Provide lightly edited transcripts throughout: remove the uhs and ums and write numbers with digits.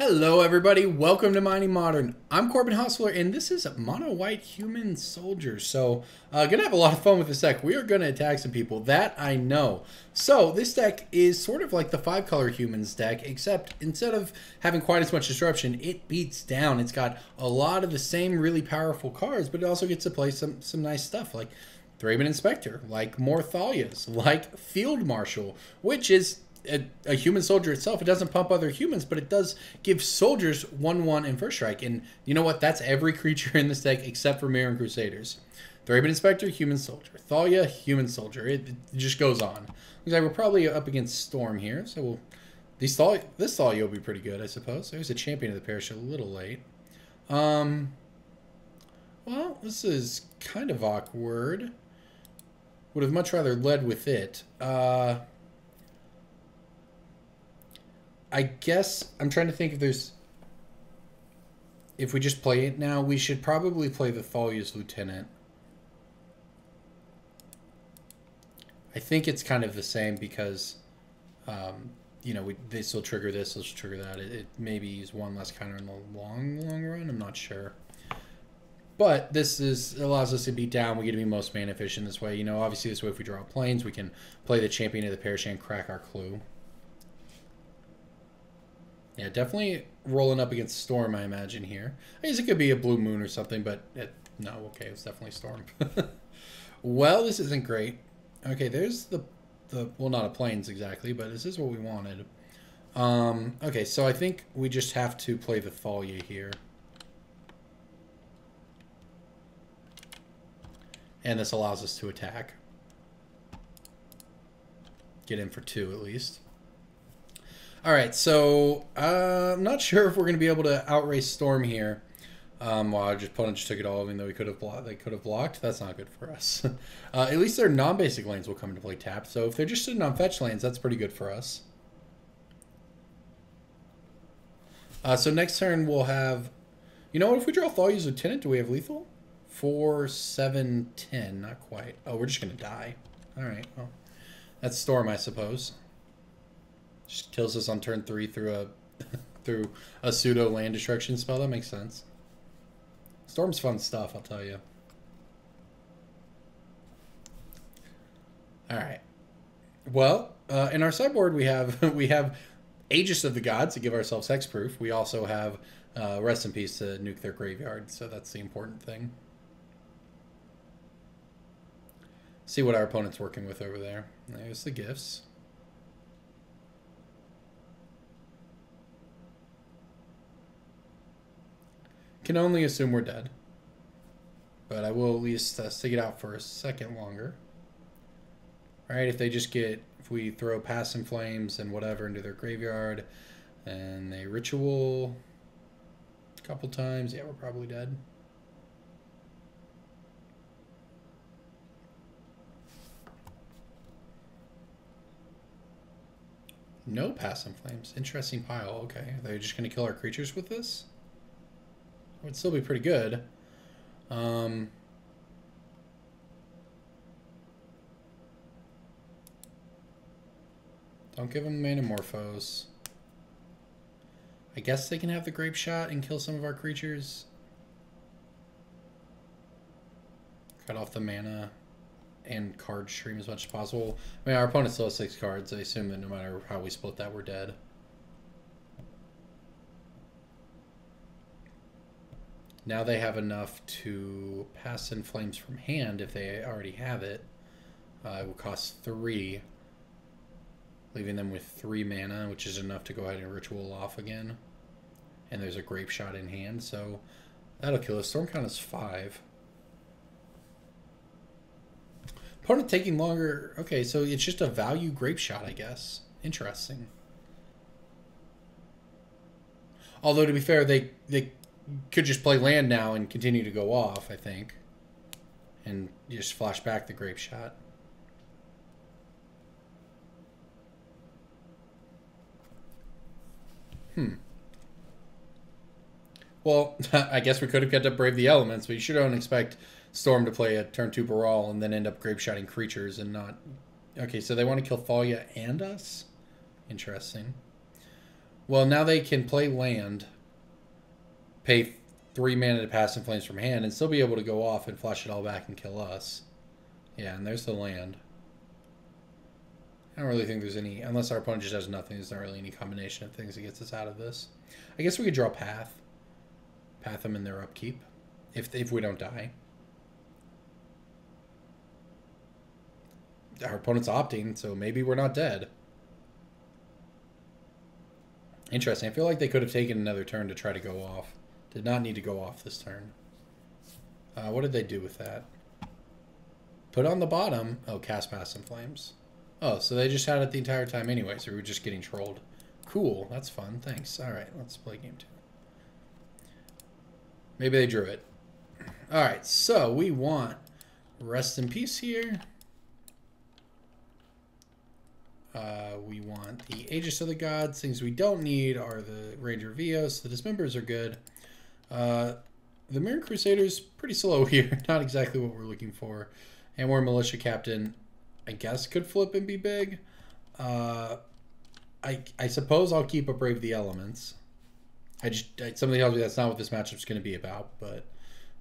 Hello everybody, welcome to Mining Modern. I'm Corbin Hustler and this is Mono White Human Soldiers. So, gonna have a lot of fun with this deck. We are gonna attack some people, that I know. So, this deck is sort of like the 5-color Humans deck, except instead of having quite as much disruption, it beats down. It's got a lot of the same really powerful cards, but it also gets to play some nice stuff like Thraben Inspector, like more Thalias, like Field Marshal, which is a human soldier itself. It doesn't pump other humans, but it does give soldiers 1/1 and first strike. And you know what? That's every creature in this deck except for Mirran Crusaders. Thraben Inspector, human soldier. Thalia, human soldier. It just goes on. Looks like we're probably up against Storm here, so this Thalia will be pretty good, I suppose. There's a champion of the parish a little late. Well, this is kind of awkward. Would have much rather led with it. I guess I'm trying to think if we just play it now, we should probably play the Thalia's Lieutenant. I think it's kind of the same because, you know, this will trigger this, will trigger that. It maybe use one less counter in the long run. I'm not sure. But this allows us to be down. We get to be most mana efficient this way. You know, obviously this way if we draw planes, we can play the champion of the parish and crack our clue. Yeah, definitely rolling up against Storm, I imagine, here. I guess it could be a Blue Moon or something, but no, okay, it's definitely Storm. Well, this isn't great. Okay, there's the well, not a plains exactly, but this is what we wanted. Okay, so I think we just have to play the Thalia here. And this allows us to attack. Get in for 2 at least. All right, so I'm not sure if we're going to be able to outrace Storm here. Well, our opponent just took it all, even though they could have blocked. That's not good for us. At least their non-basic lanes will come into play tapped. So if they're just sitting on fetch lanes, that's pretty good for us. So next turn we'll have, you know what? If we draw Thalia's Lieutenant, do we have lethal? 4, 7, 10. Not quite. Oh, we're just going to die. All right. Well, that's Storm, I suppose. Just kills us on turn 3 through a pseudo land destruction spell. That makes sense. Storm's fun stuff, I'll tell you. All right. Well, in our sideboard we have Aegis of the Gods to give ourselves hexproof. We also have Rest in Peace to nuke their graveyard, so that's the important thing. See what our opponent's working with over there. There's the gifts. Can only assume we're dead, but I will at least stick it out for a second longer. All right, if we throw Pass in Flames and whatever into their graveyard, and they ritual a couple times, yeah, we're probably dead. No Pass in Flames. Interesting pile. Okay, are they just going to kill our creatures with this? It would still be pretty good. Don't give them Manamorphose. I guess they can have the Grape Shot and kill some of our creatures. Cut off the mana and card stream as much as possible. I mean, our opponent still has 6 cards. I assume that no matter how we split that, we're dead. Now they have enough to Pass in Flames from hand if they already have it. It will cost 3, leaving them with 3 mana, which is enough to go ahead and ritual off again. And there's a Grape Shot in hand, so that'll kill us. Storm count is 5. Opponent taking longer. Okay, so it's just a value Grape Shot, I guess. Interesting. Although, to be fair, they could just play land now and continue to go off, I think. And just flash back the Grape Shot. Well, I guess we could have kept up Brave the Elements, but you sure don't expect Storm to play a turn 2 Baral and then end up Grape Shotting creatures and not... Okay, so they want to kill Thalia and us? Interesting. Well, now they can play land, pay 3 mana to pass in flames from hand, and still be able to go off and flush it all back and kill us. Yeah, and there's the land. I don't really think there's any, unless our opponent just has nothing, there's not really any combination of things that gets us out of this. I guess we could draw Path. Path them in their upkeep, if we don't die. Our opponent's opting, so maybe we're not dead. Interesting. I feel like they could have taken another turn to try to go off. Did not need to go off this turn. What did they do with that? Put on the bottom. Oh, cast Pass in Flames. Oh, so they just had it the entire time anyway, so we were just getting trolled. Cool. That's fun. Thanks. All right, let's play game 2. Maybe they drew it. All right, so we want Rest in Peace here. We want the Aegis of the Gods. Things we don't need are the Ranger Vios. The Dismembers are good. The Mirror Crusader's pretty slow here. Not exactly what we're looking for. And we're Militia Captain. I guess could flip and be big. I suppose I'll keep a Brave the Elements. Something tells me that's not what this matchup's going to be about, but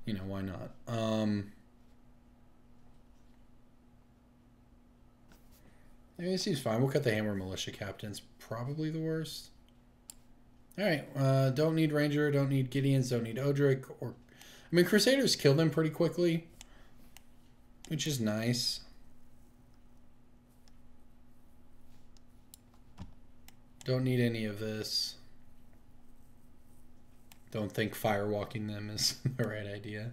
you know, why not? I mean, it seems fine. We'll cut the Hammer Militia Captain's probably the worst. All right, don't need Ranger, don't need Gideons, don't need Odric, or I mean, Crusaders kill them pretty quickly, which is nice. Don't need any of this. Don't think firewalking them is the right idea.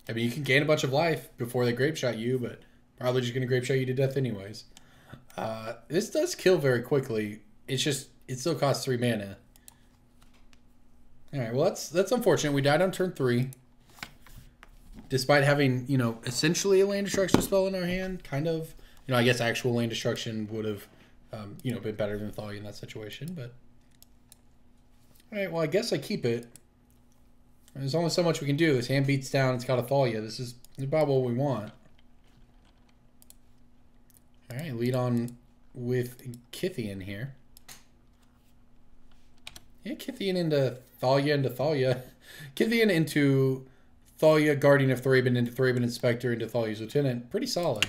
I mean, you can gain a bunch of life before they grape shot you, but probably just going to grape shot you to death anyways. This does kill very quickly. It's just, it still costs 3 mana. Alright, well, that's unfortunate. We died on turn 3. Despite having, you know, essentially a land destruction spell in our hand. Kind of. You know, I guess actual land destruction would have, you know, been better than Thalia in that situation, but... Alright, well, I guess I keep it. There's only so much we can do. This hand beats down. It's got a Thalia. This is about what we want. Alright, lead on with Kythian here. Yeah, Kythian into Thalia Kythian into Thalia, Guardian of Thraben, into Thraben Inspector, into Thalia's Lieutenant. Pretty solid.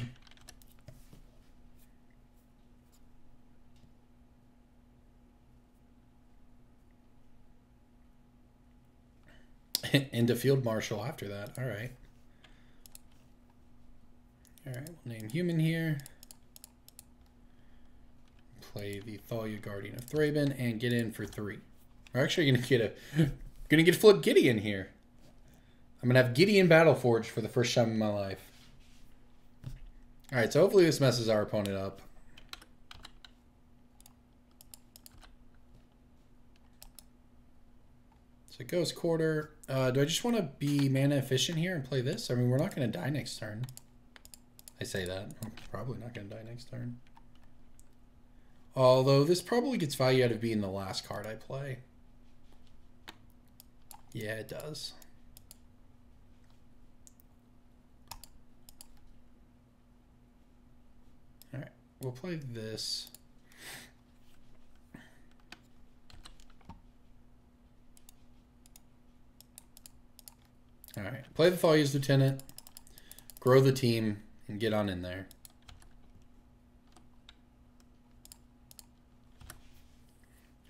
Into Field Marshal after that. Alright. Alright, we'll name Human here. Play the Thalia, Guardian of Thraben, and get in for 3. We're actually gonna get Flip Gideon here. I'm gonna have Gideon Battleforged for the first time in my life. Alright, so hopefully this messes our opponent up. So Ghost Quarter. Do I just want to be mana efficient here and play this? I mean, we're not going to die next turn. I say that. I'm probably not going to die next turn. Although this probably gets value out of being the last card I play. Yeah, it does. Alright, we'll play this. Alright, play the Thalia's Lieutenant, grow the team, and get on in there.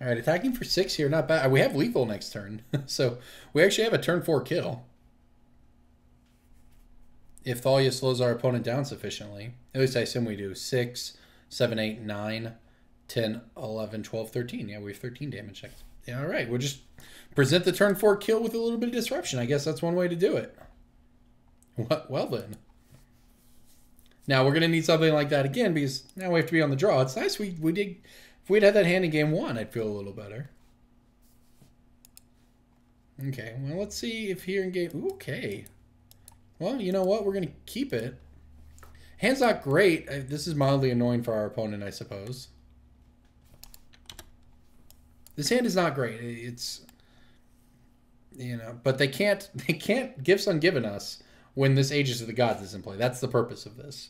Alright, attacking for 6 here, not bad. We have lethal next turn, so we actually have a turn 4 kill. If Thalia slows our opponent down sufficiently. At least I assume we do. 6, 7, 8, 9, 10, 11, 12, 13. Yeah, we have 13 damage next. Yeah, alright, we'll just present the turn 4 kill with a little bit of disruption. I guess that's one way to do it. Well then. Now we're going to need something like that again because now we have to be on the draw. It's nice we did. If we'd had that hand in game 1, I'd feel a little better. Okay, well, let's see if here in game... Okay. Well, you know what? We're going to keep it. Hand's not great. This is mildly annoying for our opponent, I suppose. This hand is not great. It's... You know, but they can't Gifts Ungiven us when this Aegis of the Gods is in play. That's the purpose of this.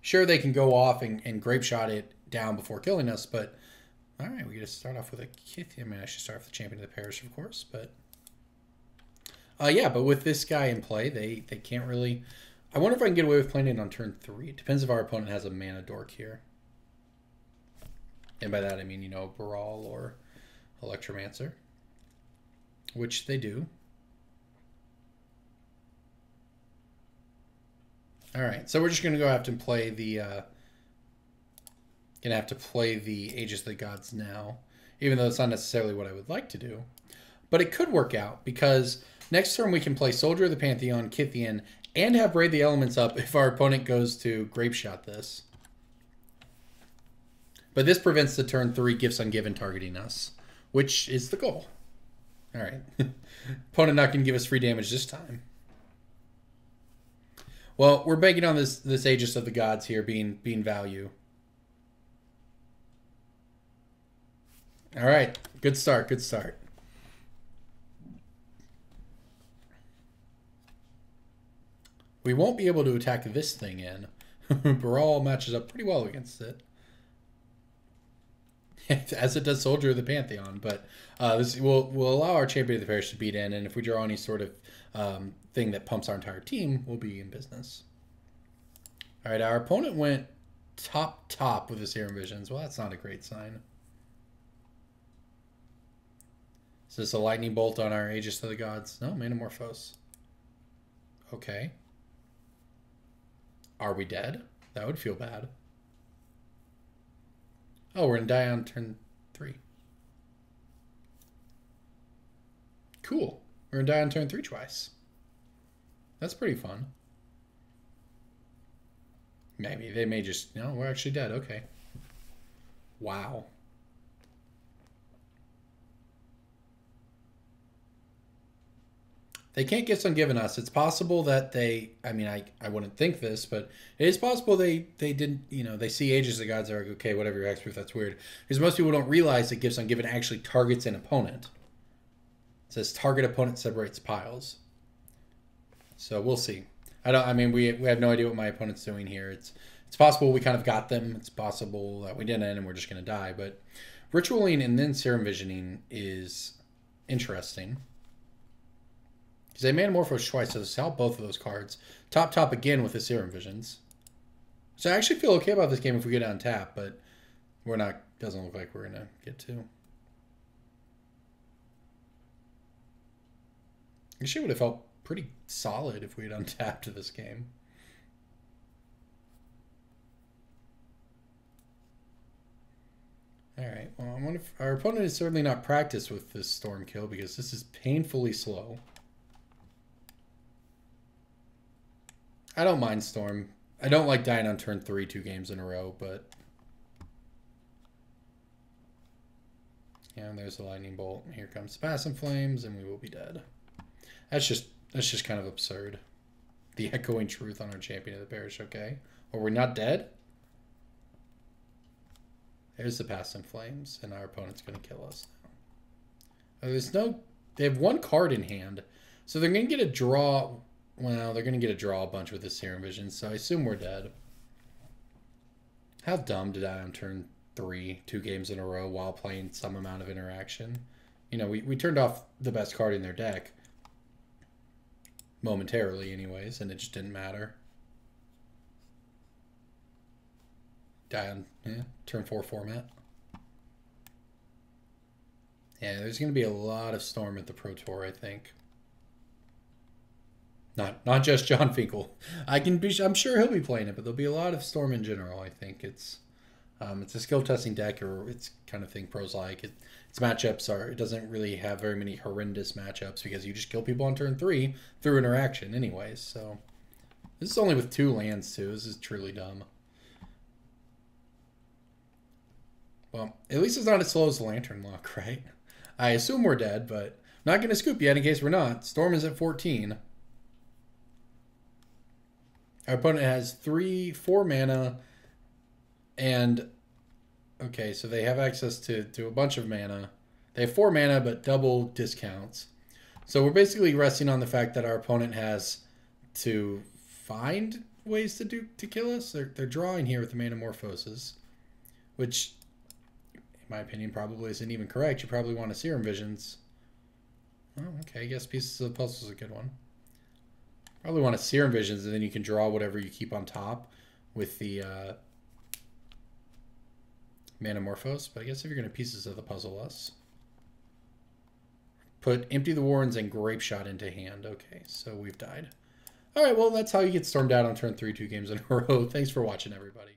Sure, they can go off and grape shot it down before killing us, but all right, we get to start off with a Kithian. I mean, I should start with the Champion of the Parish, of course, but yeah, but with this guy in play, they can't really. I wonder if I can get away with playing it on turn 3. It depends if our opponent has a mana dork here. And by that I mean, you know, Baral or Electromancer, which they do. All right, so we're just gonna go have to play the Aegis of the Gods now, even though it's not necessarily what I would like to do. But it could work out because next turn we can play Soldier of the Pantheon, Kithian, and have Raid the Elements up if our opponent goes to Grapeshot this. But this prevents the turn 3 Gifts Ungiven targeting us, which is the goal. All right. Opponent not going to give us free damage this time. Well, we're banking on this Aegis of the Gods here being value. All right. Good start. Good start. We won't be able to attack this thing in. Baral matches up pretty well against it. As it does Soldier of the Pantheon. But this will allow our Champion of the Parish to beat in. And if we draw any sort of thing that pumps our entire team, we'll be in business. All right, our opponent went top with the Serum Visions. Well, that's not a great sign. Is this a Lightning Bolt on our Aegis of the Gods? No, Manamorphose. Okay. Are we dead? That would feel bad. Oh, we're going to die on turn 3. Cool. We're going to die on turn 3 twice. That's pretty fun. Maybe. They may just... No, we're actually dead. Okay. Wow. They can't get some given us. It's possible that they... I mean, I wouldn't think this, but it is possible they didn't... You know, they see Aegis of the Gods. They're like, okay, whatever your hexproof, that's weird. Because most people don't realize that Gifts Ungiven actually targets an opponent. It says target opponent separates piles. So we'll see. I mean, we have no idea what my opponent's doing here. It's possible we kind of got them. It's possible that we didn't and we're just going to die. But Ritualing and then Serum Visioning is interesting. Because they Manamorphose twice, so this help both of those cards. Top again with the Serum Visions. So I actually feel okay about this game if we get on tap, but we're not. Doesn't look like we're going to get to. Actually, would have felt pretty solid if we had untapped this game. All right. Well, I wonder if our opponent is certainly not practiced with this Storm Kill because this is painfully slow. I don't mind Storm. I don't like dying on turn 3 2 games in a row, but yeah, and there's the Lightning Bolt. Here comes Passing Flames, and we will be dead. That's just kind of absurd. The Echoing Truth on our Champion of the Parish, okay? Or we're not dead? There's the Passing Flames, and our opponent's going to kill us now. There's no... They have one card in hand, so they're going to get a draw... Well, they're going to get a draw a bunch with the Serum Vision, so I assume we're dead. How dumb to die on turn 3 2 games in a row while playing some amount of interaction. You know, we turned off the best card in their deck. Momentarily, anyways, and it just didn't matter. Die on turn 4 format. Yeah, there's going to be a lot of Storm at the Pro Tour, I think. Not just John Finkel. I'm sure he'll be playing it, but there'll be a lot of Storm in general. I think it's a skill testing deck, or it's kind of thing pros like. Its matchups are. It doesn't really have very many horrendous matchups because you just kill people on turn 3 through interaction, anyways. So this is only with 2 lands too. This is truly dumb. Well, at least it's not as slow as the Lantern Lock, right? I assume we're dead, but I'm not going to scoop yet in case we're not. Storm is at 14. Our opponent has 4 mana, and okay, so they have access to a bunch of mana. They have 4 mana, but double discounts. So we're basically resting on the fact that our opponent has to find ways to kill us. They're drawing here with the Manamorphoses, which, in my opinion, probably isn't even correct. You probably want to Serum Visions. Oh, okay, I guess Pieces of the Puzzle is a good one. Probably want to Serum Visions, and then you can draw whatever you keep on top with the Manamorphose. But I guess if you're going to Pieces of the Puzzle us, put Empty the Warrens and Grape Shot into hand. Okay, so we've died. All right, well, that's how you get stormed out on turn 3 2 games in a row. Thanks for watching, everybody.